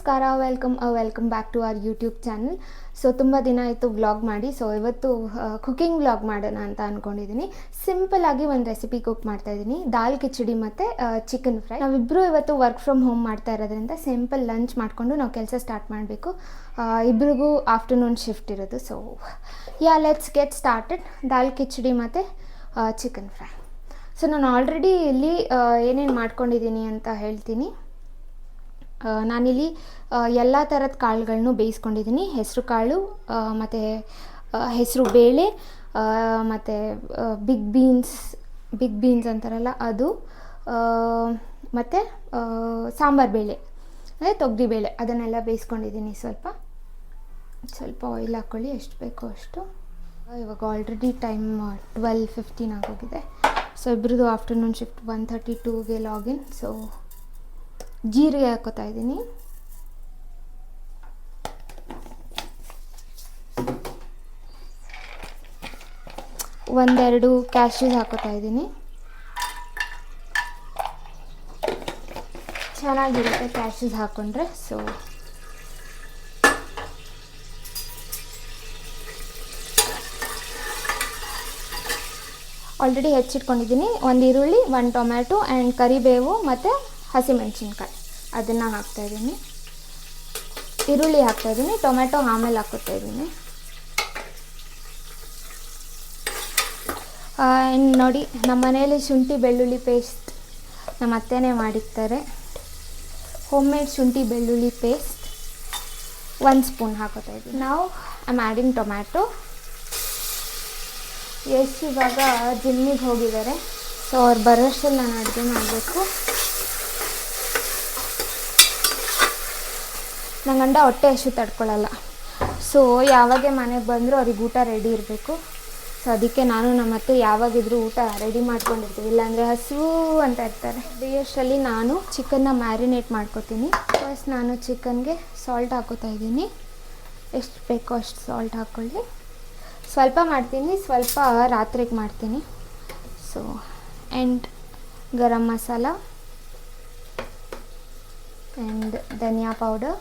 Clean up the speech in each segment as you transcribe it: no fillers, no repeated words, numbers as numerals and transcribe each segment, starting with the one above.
ನಮಸ್ಕಾರ, welcome back to our YouTube channel. So ತುಂಬ ದಿನ ಆಯಿತು ವ್ಲಾಗ್ ಮಾಡಿ. ಸೊ ಇವತ್ತು ಕುಕಿಂಗ್ ವ್ಲಾಗ್ ಮಾಡೋಣ ಅಂತ ಅಂದ್ಕೊಂಡಿದ್ದೀನಿ. ಸಿಂಪಲ್ಲಾಗಿ ಒಂದು ರೆಸಿಪಿ ಕುಕ್ ಮಾಡ್ತಾಯಿದ್ದೀನಿ, ದಾಲ್ ಕಿಚಡಿ ಮತ್ತು ಚಿಕನ್ ಫ್ರೈ. ನಾವಿಬ್ಬರು ಇವತ್ತು ವರ್ಕ್ ಫ್ರಮ್ ಹೋಮ್ ಮಾಡ್ತಾ ಇರೋದ್ರಿಂದ ಸಿಂಪಲ್ ಲಂಚ್ ಮಾಡಿಕೊಂಡು ನಾವು ಕೆಲಸ ಸ್ಟಾರ್ಟ್ ಮಾಡಬೇಕು. ಇಬ್ರಿಗೂ ಆಫ್ಟರ್ನೂನ್ ಶಿಫ್ಟ್ ಇರೋದು. So let's get started. Dal khichdi ಮತ್ತು ಚಿಕನ್ ಫ್ರೈ. ಸೊ ನಾನು ಆಲ್ರೆಡಿ ಇಲ್ಲಿ ಏನೇನು ಮಾಡ್ಕೊಂಡಿದ್ದೀನಿ ಅಂತ ಹೇಳ್ತೀನಿ. ನಾನಿಲ್ಲಿ ಎಲ್ಲ ಥರದ ಕಾಳುಗಳನ್ನು ಬೇಯಿಸ್ಕೊಂಡಿದ್ದೀನಿ. ಹೆಸರು ಕಾಳು ಮತ್ತು ಹೆಸರು ಬೇಳೆ ಮತ್ತು ಬಿಗ್ ಬೀನ್ಸ್ ಅಂತಾರಲ್ಲ ಅದು, ಮತ್ತು ಸಾಂಬಾರು ಬೇಳೆ ಅಂದರೆ ತೊಗರಿ ಬೇಳೆ, ಅದನ್ನೆಲ್ಲ ಬೇಯಿಸ್ಕೊಂಡಿದ್ದೀನಿ. ಸ್ವಲ್ಪ ಆಯಿಲ್ ಹಾಕ್ಕೊಳ್ಳಿ, ಎಷ್ಟು ಬೇಕೋ ಅಷ್ಟು. ಇವಾಗ ಆಲ್ರೆಡಿ ಟೈಮ್ 12:15 ಆಗೋಗಿದೆ. ಸೊ ಇಬ್ಬರದು ಆಫ್ಟರ್ನೂನ್ ಶಿಫ್ಟ್ 1:32ಗೆ ಲಾಗಿನ್. ಸೊ ಜೀರಿಗೆ ಹಾಕೋತಾ ಇದ್ದೀನಿ. ಒಂದೆರಡು ಕ್ಯಾಶ್ಯೂಸ್ ಹಾಕೋತಾ ಇದ್ದೀನಿ. ಚೆನ್ನಾಗಿರುತ್ತೆ ಕ್ಯಾಶ್ಯೂಸ್ ಹಾಕೊಂಡ್ರೆ. ಸೊ ಆಲ್ರೆಡಿ ಹೆಚ್ಚಿಟ್ಕೊಂಡಿದ್ದೀನಿ. ಒಂದು ಈರುಳ್ಳಿ, ಒಂದು ಟೊಮ್ಯಾಟೊ ಆ್ಯಂಡ್ ಕರಿಬೇವು ಮತ್ತು ಹಸಿಮೆಣಸಿನ್ಕಾಯಿ ಅದನ್ನು ಹಾಕ್ತಾಯಿದ್ದೀನಿ. ಈರುಳ್ಳಿ ಹಾಕ್ತಾಯಿದ್ದೀನಿ, ಟೊಮೆಟೊ ಆಮೇಲೆ ಹಾಕ್ಕೊತಾ ಇದ್ದೀನಿ. ನೋಡಿ, ನಮ್ಮ ಮನೆಯಲ್ಲಿ ಶುಂಠಿ ಬೆಳ್ಳುಳ್ಳಿ ಪೇಸ್ಟ್ ನಮ್ಮ ಅತ್ತೆನೇ ಮಾಡಿರ್ತಾರೆ. ಹೋಮ್ ಮೇಡ್ ಶುಂಠಿ ಬೆಳ್ಳುಳ್ಳಿ ಪೇಸ್ಟ್ 1 ಸ್ಪೂನ್ ಹಾಕೋತಾ ಇದ್ದೀನಿ. ನಾವು ಐ ಆಮ್ ಆ್ಯಡಿಂಗ್ ಟೊಮ್ಯಾಟೊ. ಇವಾಗ ಜಿಮ್ಮಿಗೆ ಹೋಗಿದ್ದಾರೆ. ಸೊ ಅವ್ರು ಬರೋಷ್ಟರಲ್ಲಿ ನಾನು ಅಡುಗೆ ಮಾಡಬೇಕು. ನನ್ನ ಗಂಡ ಹೊಟ್ಟೆ ಹಸು ತಡ್ಕೊಳ್ಳಲ್ಲ. ಸೊ ಯಾವಾಗ ಮನೆಗೆ ಬಂದರೂ ಅವ್ರಿಗೆ ಊಟ ರೆಡಿ ಇರಬೇಕು. ಸೊ ಅದಕ್ಕೆ ನಾನು ನಮ್ಮ ಅತ್ತೆ ಯಾವಾಗಿದ್ರೂ ಊಟ ರೆಡಿ ಮಾಡ್ಕೊಂಡಿರ್ತೀವಿ, ಇಲ್ಲಾಂದರೆ ಹಸಿವು ಅಂತ ಇರ್ತಾರೆ. ಬೇಯಷ್ಟರಲ್ಲಿ ನಾನು ಚಿಕನ್ನ ಮ್ಯಾರಿನೇಟ್ ಮಾಡ್ಕೊತೀನಿ. ಫಸ್ಟ್ ನಾನು ಚಿಕನ್ಗೆ ಸಾಲ್ಟ್ ಹಾಕೋತಾ ಇದ್ದೀನಿ. ಎಷ್ಟು ಬೇಕೋ ಅಷ್ಟು ಸಾಲ್ಟ್ ಹಾಕ್ಕೊಳ್ಳಿ. ಸ್ವಲ್ಪ ಮಾಡ್ತೀನಿ, ಸ್ವಲ್ಪ ರಾತ್ರಿಗೆ ಮಾಡ್ತೀನಿ. So and garam masala and dhaniya powder,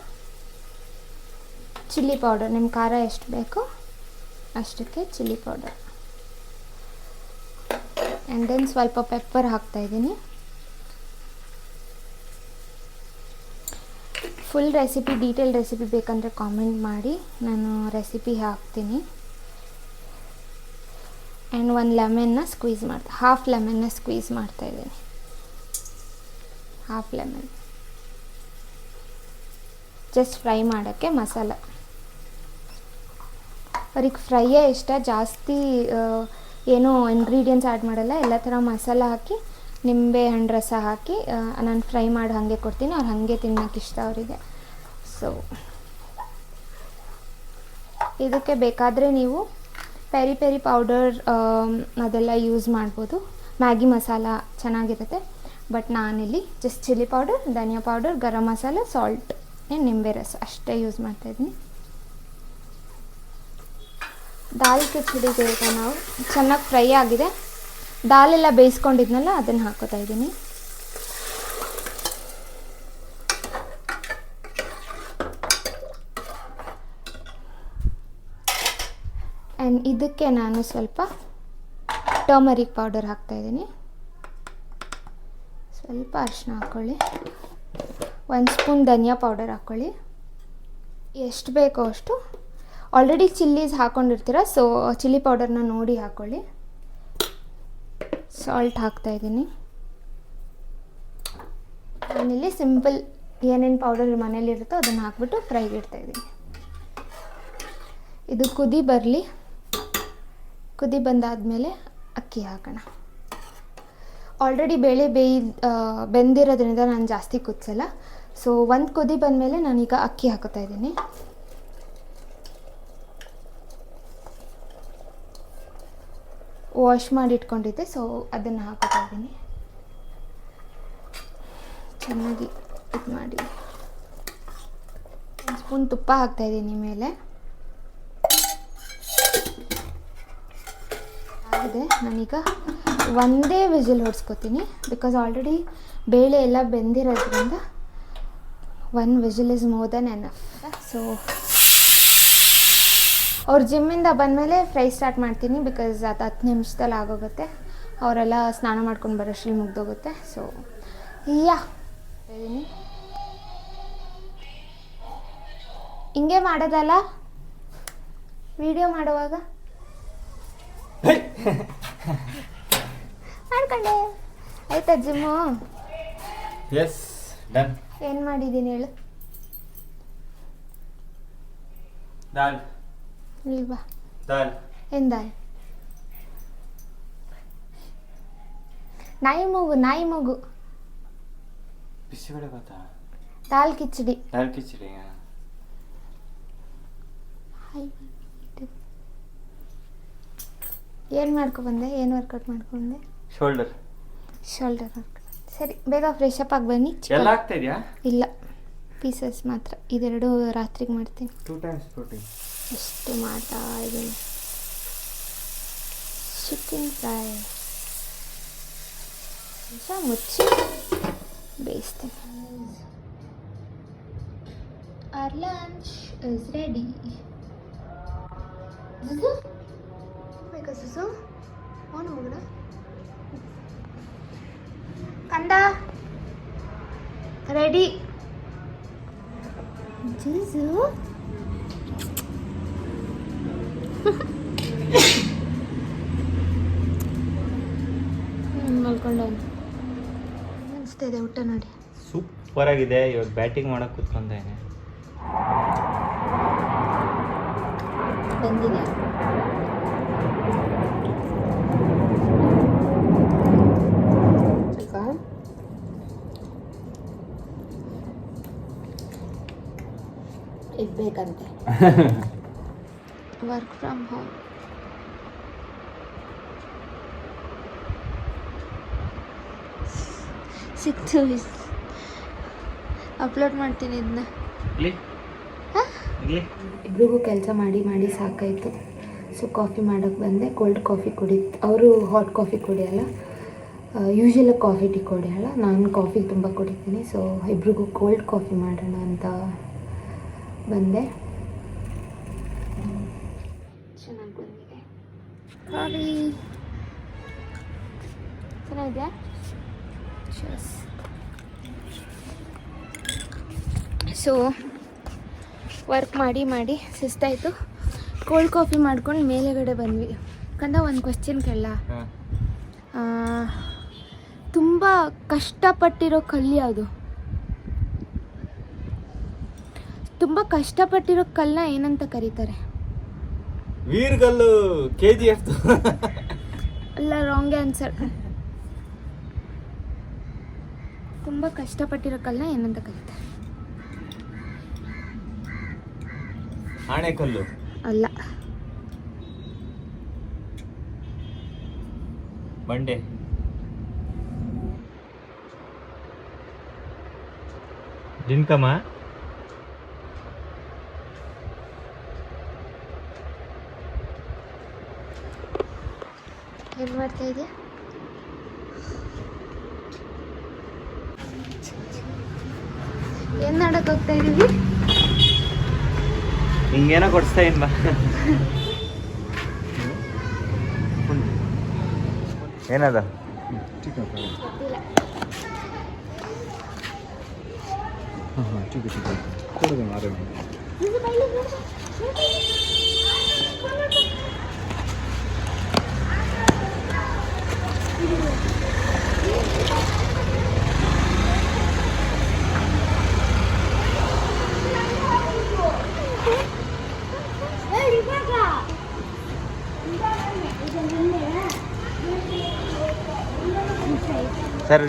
chilli powder, ನಿಮ್ಮ ಖಾರ ಎಷ್ಟು ಬೇಕೋ ಅಷ್ಟಕ್ಕೆ ಚಿಲ್ಲಿ ಪೌಡರ್, ಆ್ಯಂಡ್ ದೆನ್ ಸ್ವಲ್ಪ ಪೆಪ್ಪರ್ ಹಾಕ್ತಾಯಿದ್ದೀನಿ. ಫುಲ್ ರೆಸಿಪಿ, ಡೀಟೇಲ್ ರೆಸಿಪಿ ಬೇಕಂದರೆ ಕಾಮೆಂಟ್ ಮಾಡಿ, ನಾನು ರೆಸಿಪಿ ಹಾಕ್ತೀನಿ. ಆ್ಯಂಡ್ ಹಾಫ್ ಲೆಮನ್ನ ಸ್ಕ್ವೀಸ್ ಮಾಡ್ತಾಯಿದ್ದೀನಿ. ಹಾಫ್ ಲೆಮನ್ ಜಸ್ಟ್ ಫ್ರೈ ಮಾಡೋಕ್ಕೆ ಮಸಾಲ. ಅವ್ರಿಗೆ ಫ್ರೈಯೇ ಇಷ್ಟ, ಜಾಸ್ತಿ ಏನೂ ಇಂಗ್ರೀಡಿಯೆಂಟ್ಸ್ ಆ್ಯಡ್ ಮಾಡಲ್ಲ. ಎಲ್ಲ ಥರ ಮಸಾಲ ಹಾಕಿ ನಿಂಬೆ ಹಣ್ಣು ರಸ ಹಾಕಿ ನಾನು ಫ್ರೈ ಮಾಡಿ ಹಾಗೆ ಕೊಡ್ತೀನಿ. ಅವ್ರು ಹಾಗೆ ತಿನ್ನೋಕೆ ಇಷ್ಟ ಅವರಿಗೆ. ಸೊ ಇದಕ್ಕೆ ಬೇಕಾದರೆ ನೀವು ಪೆರಿ ಪೌಡರ್ ಅದೆಲ್ಲ ಯೂಸ್ ಮಾಡ್ಬೋದು. ಮ್ಯಾಗಿ ಮಸಾಲ ಚೆನ್ನಾಗಿರುತ್ತೆ. ಬಟ್ ನಾನಿಲ್ಲಿ just chilli powder, dhaniya powder, garam masala, salt and ನಿಂಬೆ ರಸ ಅಷ್ಟೇ ಯೂಸ್ ಮಾಡ್ತಾಯಿದ್ದೀನಿ. ದಾಲ್ ಕಿಚಡಿಗೆ ಈಗ ನಾವು ಚೆನ್ನಾಗಿ ಫ್ರೈ ಆಗಿದೆ. ದಾಲೆಲ್ಲ ಬೇಯಿಸ್ಕೊಂಡಿದ್ನಲ್ಲ ಅದನ್ನು ಹಾಕೋತಾ ಇದ್ದೀನಿ. ಆ್ಯಂಡ್ ಇದಕ್ಕೆ ನಾನು ಸ್ವಲ್ಪ ಟರ್ಮರಿಕ್ ಪೌಡರ್ ಹಾಕ್ತಾಯಿದ್ದೀನಿ. ಸ್ವಲ್ಪ ಅರಿಶಿನ ಹಾಕ್ಕೊಳ್ಳಿ. 1 ಸ್ಪೂನ್ ಧನಿಯಾ ಪೌಡರ್ ಹಾಕ್ಕೊಳ್ಳಿ. ಎಷ್ಟು ಬೇಕೋ ಅಷ್ಟು. ಆಲ್ರೆಡಿ ಚಿಲ್ಲೀಸ್ ಹಾಕ್ಕೊಂಡಿರ್ತೀರ, ಸೊ ಚಿಲ್ಲಿ ಪೌಡರ್ನ ನೋಡಿ ಹಾಕ್ಕೊಳ್ಳಿ. ಸಾಲ್ಟ್ ಹಾಕ್ತಾಯಿದ್ದೀನಿ. ನಾನಿಲ್ಲಿ ಸಿಂಪಲ್ ಏನೇನು ಪೌಡರ್ ಮನೇಲಿರುತ್ತೋ ಅದನ್ನು ಹಾಕ್ಬಿಟ್ಟು ಫ್ರೈಗೆ ಇಡ್ತಾಯಿದ್ದೀನಿ. ಇದು ಕುದಿ ಬರಲಿ. ಕುದಿ ಬಂದಾದಮೇಲೆ ಅಕ್ಕಿ ಹಾಕೋಣ. ಆಲ್ರೆಡಿ ಬೇಳೆ ಬೆಂದಿರೋದ್ರಿಂದ ನಾನು ಜಾಸ್ತಿ ಕುದಿಸಲ್ಲ. ಸೊ ಒಂದು ಕುದಿ ಬಂದಮೇಲೆ ನಾನೀಗ ಅಕ್ಕಿ ಹಾಕೋತಾ ಇದ್ದೀನಿ. ವಾಶ್ ಮಾಡಿ ಇಟ್ಕೊಂಡಿದ್ದೆ, ಸೊ ಅದನ್ನು ಹಾಕೋತಾ ಇದ್ದೀನಿ. ಚೆನ್ನಾಗಿ ಇದು ಮಾಡಿ 1 ಸ್ಪೂನ್ ತುಪ್ಪ ಹಾಕ್ತಾಯಿದ್ದೀನಿ ಮೇಲೆ. ಆಗಿದೆ. ನಾನೀಗ ಒಂದೇ ವಿಸಿಲ್ ಹೊಡ್ಸ್ಕೊತೀನಿ. ಬಿಕಾಸ್ ಆಲ್ರೆಡಿ ಬೇಳೆ ಎಲ್ಲ ಬೆಂದಿರೋದ್ರಿಂದ 1 whistle is more than enough. So ಅವ್ರು ಜಿಮ್ಮಿಂದ ಬಂದಮೇಲೆ ಫ್ರೈ ಸ್ಟಾರ್ಟ್ ಮಾಡ್ತೀನಿ, ಬಿಕಾಸ್ ಅದು 10 ನಿಮಿಷದಲ್ಲಿ ಆಗೋಗುತ್ತೆ. ಅವರೆಲ್ಲ ಸ್ನಾನ ಮಾಡ್ಕೊಂಡು ಬರೋಷ್ಟ್ರಲ್ಲಿ ಮುಗ್ದೋಗುತ್ತೆ. ಸೊ ಯಾ ಇದ್ದೀನಿ, ಹಿಂಗೆ ಮಾಡೋದಲ್ಲ ವಿಡಿಯೋ ಮಾಡುವಾಗ ಮಾಡ್ಕೊಂಡೆ. ಆಯ್ತಾ ಜಿಮ್ಮು? S done. ಏನು ಮಾಡಿದ್ದೀನಿ ಹೇಳು? ದಾಲ್. ಇಲ್ವಾ? ದಾಲ್. ಏನು ದಾಲ್? ನಾಯಿ ಮಗು ಬಿಸಿಬೇಳೆ ಭಾತ. ದಾಲ್ ಕಿಚಡಿ. ದಾಲ್ ಕಿಚಡಿ. ಏನು ಮಾಡ್ಕೊಬಂದೆ? ಏನು ವರ್ಕೌಟ್ ಮಾಡ್ಕೊಂಡೆ? Shoulder workout. ಸರಿ, ಬೇಗ ಫ್ರೆಶ್ ಅಪ್ ಆಗಿ ಬನ್ನಿ. ಎಲ್ಲ ಆಗ್ತಾ ಇದೆಯಾ? ಇಲ್ಲ, ಪೀಸಸ್ ಮಾತ್ರ. ಇದೆರಡು ರಾತ್ರಿಗೆ ಮಾಡ್ತೀನಿ. 2 times ಪ್ರೋಟೀನ್. ಎಷ್ಟು ಮಾಡ್ತಾ ಇದ್ದೀನಿ. ಚಿಕನ್ ಫ್ರೈ ಮುಚ್ಚಿ ಬೇಯಿಸ್ತೀನಿ. Our lunch is ready. Zuzu? Mega Zuzu? On ಹೋಗೋಣ. ಕಂದ ರೆಡಿ. Zuzu? ಮಲ್ಕೊಂಡವನು. ಅನಿಸ್ತಿದೆ ಊಟ ನೋಡಿ. ಸೂಪರ್ ಆಗಿದೆ. ಇವಾಗ ಬ್ಯಾಟಿಂಗ್ ಮಾಡಕ್ಕೆ ಕೂತ್ಕೊಂತಾನೆ. ಬಂದಿದೆ. ಇಡ್ಬೇಕಂತೆ. Work from home. ಸಿಕ್ತು. ಅಪ್ಲೋಡ್ ಮಾಡ್ತೀನಿ ಇದನ್ನ. ಇಬ್ರಿಗೂ ಕೆಲಸ ಮಾಡಿ ಮಾಡಿ ಸಾಕಾಯಿತು. ಸೊ ಕಾಫಿ ಮಾಡೋಕ್ಕೆ ಬಂದೆ. ಕೋಲ್ಡ್ ಕಾಫಿ ಅವರು ಹಾಟ್ ಕಾಫಿ ಕುಡಿಯಲ್ಲ, ಯೂಶ್ವಲಾಗಿ ಕಾಫಿ ಟೀ ಕುಡಿಯಲ್ಲ. ನಾನು ಕಾಫಿ ತುಂಬ ಕುಡಿತೀನಿ. ಸೊ ಇಬ್ರಿಗೂ ಕೋಲ್ಡ್ ಕಾಫಿ ಮಾಡೋಣ ಅಂತ ಬಂದೆ. ಚೆನ್ನಾಗಿ ಬಂದಿದೆ ಕಾಫಿ. ಚೆನ್ನಾಗಿದೆಯಾ? ಸೊ ವರ್ಕ್ ಮಾಡಿ ಸುಸ್ತಾಯಿತು. ಕೋಲ್ಡ್ ಕಾಫಿ ಮಾಡ್ಕೊಂಡು ಮೇಲೆಗಡೆ ಬಂದ್ವಿ. ಕಂದ ಒಂದು ಕ್ವಶನ್ ಕೇಳಲ್ಲ? ತುಂಬ ಕಷ್ಟಪಟ್ಟಿರೋ ಕಲ್ಲು ಯಾವುದು? ತುಂಬ ಕಷ್ಟಪಟ್ಟಿರೋ ಕಲ್ಲನ್ನ ಏನಂತ ಕರೀತಾರೆ? ವೀರ್ಗಲ್ಲು. KGF. ಅಲ್ಲ, ರಾಂಗ್ ಆನ್ಸರ್. ತುಂಬ ಕಷ್ಟಪಟ್ಟಿರೋ ಕಲ್ಲನ್ನ ಏನಂತ ಕರೀತಾರೆ? ಆಣೆಕಲ್ಲು. ಅಲ್ಲ. ಬಂಡೆ. ಜಿಂಕಮ್ಮ. ಏನು ಮಾಡ್ತಾ ಇದೆಯಾ? ಏನು ಮಾಡಕ್ಕೆ ಹೋಗ್ತಾ ಇದೀವಿ? ಹಿಂಗೇನೋ ಕೊಡಿಸ್ತಾ ಇಲ್ಲ. ಏನದ? Sir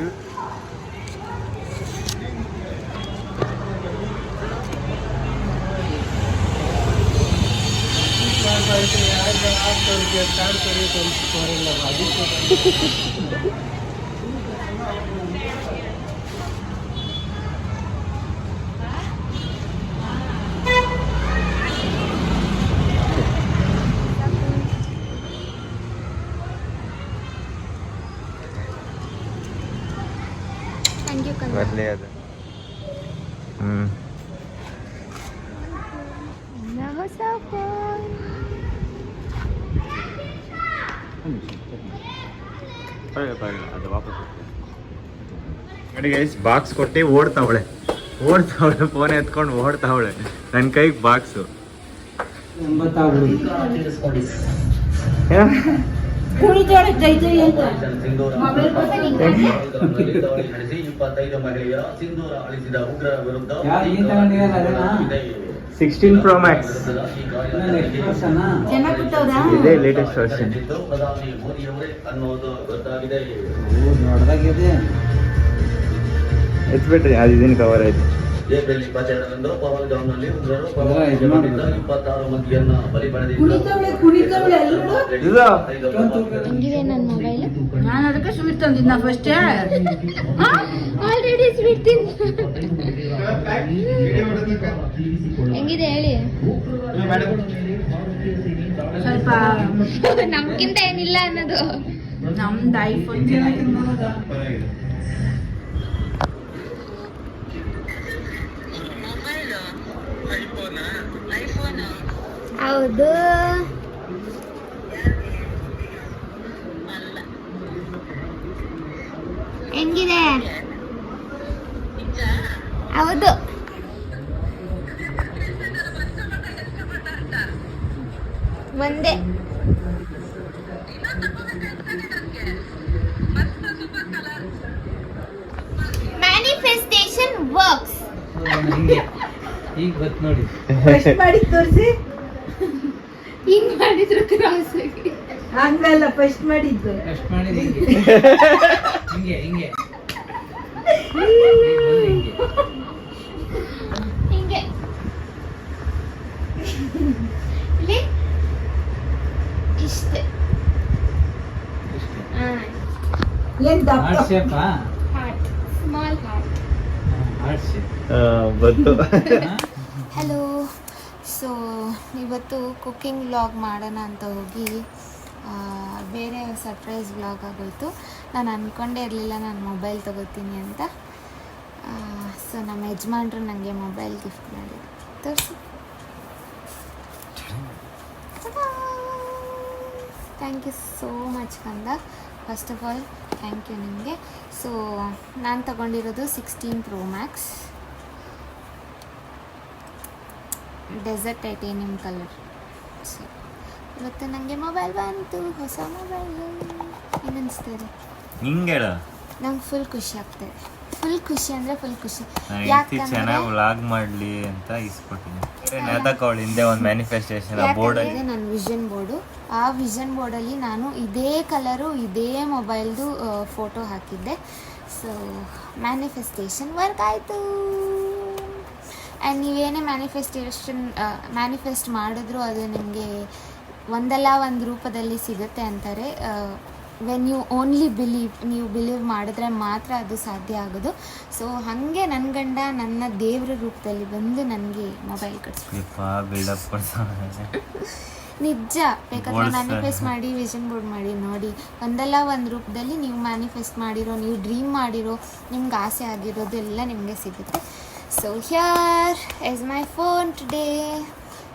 thank you. ಬರಲಿ ಅದು. So fun. ಅದು ವಾಪಸ್ ನೋಡಿ ಗೈಸ್, ಬಾಕ್ಸ್ ಕೊಟ್ಟು ಓಡ್ತಾವಳೆ ಫೋನ್ ಎತ್ಕೊಂಡು ಓಡ್ತಾವಳೆ. ನನ್ನ ಕೈಗೆ ಬಾಕ್ಸು. ಸಿಕ್ಸ್ಟೀನ್ ಪ್ರೋ ಮ್ಯಾಕ್ಸ್ ಇದೇ ಲೇಟೆಸ್ಟ್ ವರ್ಷನ್. ಎತ್ಬಿಟ್ರಿ ಅದು ಇದನ್ನ ಕವರ್ ಆಯ್ತು. ಏಪ್ರಿಲ್ 22ರಂದು ಪಹಲ್ಗಾಮ್ನಲ್ಲಿ ಉಗ್ರರು ಪರವಾಗಿದ್ದ 26 ಮಂದಿಯನ್ನ ಬಲಿ ಹೆಂಗಿದೆ ನನ್ನ ಮೊಬೈಲ್? ನಾನು ಅದಕ್ಕೆ ಸ್ವೀಟ್ ತಂದಿದ್ದ ಫಸ್ಟ್ ಆಲ್ರೆಡಿ ಸ್ವೀಟ್ ತಿಂದು ಹೆಂಗಿದೆ ಹೇಳಿ. ಸ್ವಲ್ಪ ನಮ್ಗಿಂತ ಏನಿಲ್ಲ ಅನ್ನೋದು. ನಮ್ದು ಐಫೋನ್ ಚೆನ್ನಾಗಿದೆ. ಹೌದು, ಹೆಂಗಿದೆ? ಹೌದು, ಒಂದೇ. Manifestation works. ಈಗ ಗೊತ್ತು ನೋಡಿ. ಫಸ್ಟ್ ಮಾಡಿ ತೋರಿಸಿ. ಹಿಂಗ್ ಮಾಡಿದ್ರು ಕ್ರಾಸ್ ಆಗಿ. ಹಂಗಲ್ಲ, ಫಸ್ಟ್ ಮಾಡಿದ್ದು. ಅಷ್ಟು ಮಾಡಿದ ಹಿಂಗೆ ಹಿಂಗೆ ಹಿಂಗೆ ಇಲ್ಲಿ ಇಷ್ಟೇ. ಏನ್ ದಪ್ಪ ಹಾರ್ಟ್ ಶೇಪಾ? Heart, small heart. Heart shape ಬಂತು. ಹಲೋ. ಸೊ ಇವತ್ತು ಕುಕ್ಕಿಂಗ್ ವ್ಲಾಗ್ ಮಾಡೋಣ ಅಂತ ಹೋಗಿ ಬೇರೆ ಸರ್ಪ್ರೈಸ್ ವ್ಲಾಗ್ ಆಗೋಯ್ತು. ನಾನು ಅಂದ್ಕೊಂಡೇ ಇರಲಿಲ್ಲ ನಾನು ಮೊಬೈಲ್ ತೊಗೋತೀನಿ ಅಂತ. ಸೊ ನಮ್ಮ ಯಜಮಾನ್ರು ನನಗೆ ಮೊಬೈಲ್ ಗಿಫ್ಟ್ ಮಾಡಿದ್ರು. ತೋರಿಸಿ. ಥ್ಯಾಂಕ್ ಯು ಸೋ ಮಚ್ ಕಂದ. First of all thank you ನಿಮಗೆ. ಸೊ ನಾನು ತಗೊಂಡಿರೋದು 16 pro max desert titanium colour. So ಇವತ್ತು ನನಗೆ ಮೊಬೈಲ್ ಬಂತು, ಹೊಸ ಮೊಬೈಲ್. ಏನನ್ನಿಸ್ತಿದೆ? ಹಿಂಗೆ ಹೇಳು. ನಂಗೆ ಫುಲ್ ಖುಷಿ ಆಗ್ತಾಯಿದೆ. ಫುಲ್ ಖುಷಿ ಅಂದರೆ ಫುಲ್ ಖುಷಿ. ಚೆನ್ನಾಗಿ ವ್ಲಾಗ್ ಮಾಡಲಿ ಅಂತ ಇಸ್ಕೊಟ್ಟಿನಿ. ತಗೊಳ್ಳಿ, ಹಿಂದೆ ಒಂದು ಮ್ಯಾನಿಫೆಸ್ಟೇಷನ್ ಬೋರ್ಡ್ ಇದೆ ನನ್ನ ವಿಷನ್ ಬೋರ್ಡು. ಆ ವಿಷನ್ ಬೋರ್ಡಲ್ಲಿ ನಾನು ಇದೇ ಕಲರು ಇದೇ ಮೊಬೈಲ್ದು ಫೋಟೋ ಹಾಕಿದ್ದೆ. ಸೊ ಮ್ಯಾನಿಫೆಸ್ಟೇಷನ್ ವರ್ಕ್ ಆಯಿತು. ಆ್ಯಂಡ್ ನೀವೇನೇ ಮ್ಯಾನಿಫೆಸ್ಟ್ ಮಾಡಿದ್ರು ಅದು ನಿಮಗೆ ಒಂದಲ್ಲ ಒಂದು ರೂಪದಲ್ಲಿ ಸಿಗುತ್ತೆ ಅಂತಾರೆ. ವೆನ್ ಯು ಓನ್ಲಿ ನೀವು ಬಿಲೀವ್ ಮಾಡಿದ್ರೆ ಮಾತ್ರ ಅದು ಸಾಧ್ಯ ಆಗೋದು. ಸೊ ಹಾಗೆ ನನ್ನ ಗಂಡ ನನ್ನ ದೇವ್ರ ರೂಪದಲ್ಲಿ ಬಂದು ನನಗೆ ಮೊಬೈಲ್ ನಿಜ. ಬೇಕಾದ್ರೆ ಮ್ಯಾನಿಫೆಸ್ಟ್ ಮಾಡಿ ವಿಷನ್ ಬೋರ್ಡ್ ಮಾಡಿ ನೋಡಿ. ಒಂದಲ್ಲ ಒಂದು ರೂಪದಲ್ಲಿ ನೀವು ಮ್ಯಾನಿಫೆಸ್ಟ್ ಮಾಡಿರೋ, ನೀವು ಡ್ರೀಮ್ ಮಾಡಿರೋ, ನಿಮ್ಗೆ ಆಸೆ ಆಗಿರೋದು ಎಲ್ಲ ನಿಮಗೆ ಸಿಗುತ್ತೆ. So here is my phone today.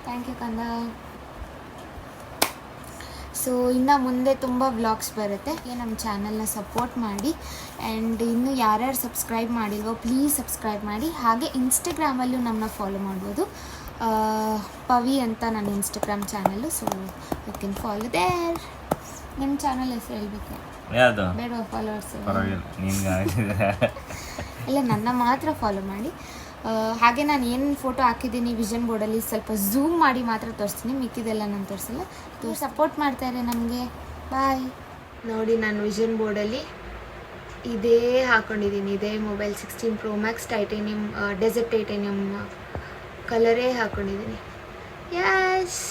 Thank you ಕಂದ. ಸೊ ಇನ್ನು ಮುಂದೆ ತುಂಬ ವ್ಲಾಗ್ಸ್ ಬರುತ್ತೆ. ನಮ್ಮ ಚಾನಲ್ನ ಸಪೋರ್ಟ್ ಮಾಡಿ. ಆ್ಯಂಡ್ ಇನ್ನು ಯಾರ್ಯಾರು ಸಬ್ಸ್ಕ್ರೈಬ್ ಮಾಡಿಲ್ವೋ ಪ್ಲೀಸ್ ಸಬ್ಸ್ಕ್ರೈಬ್ ಮಾಡಿ. ಹಾಗೆ ಇನ್ಸ್ಟಾಗ್ರಾಮಲ್ಲೂ ನಮ್ಮನ್ನ ಫಾಲೋ ಮಾಡ್ಬೋದು. ಪವಿ ಅಂತ ನನ್ನ Instagram channel. So you can follow there. ನಿಮ್ಮ ಚಾನಲ್ ಹೆಸರು ಹೇಳ್ಬೇಕು? ಯಾವುದು ಬೇಡ, ಫಾಲೋವರ್ಸ್ ಇಲ್ಲ, ನನ್ನ ಮಾತ್ರ ಫಾಲೋ ಮಾಡಿ. ಹಾಗೆ ನಾನು ಏನು ಫೋಟೋ ಹಾಕಿದ್ದೀನಿ ವಿಷನ್ ಬೋರ್ಡಲ್ಲಿ ಸ್ವಲ್ಪ ಝೂಮ್ ಮಾಡಿ ಮಾತ್ರ ತೋರಿಸ್ತೀನಿ, ಮಿಕ್ಕಿದೆಲ್ಲ ನಾನು ತೋರಿಸಲ್ಲ. ಸಪೋರ್ಟ್ ಮಾಡ್ತಾರೆ ನಮಗೆ. ಬಾಯ್. ನೋಡಿ, ನಾನು ವಿಷನ್ ಬೋರ್ಡಲ್ಲಿ ಇದೇ ಹಾಕ್ಕೊಂಡಿದ್ದೀನಿ, ಇದೇ mobile 16 pro max titanium desert titanium ಕಲರೇ ಹಾಕ್ಕೊಂಡಿದ್ದೀನಿ. ಯಸ್.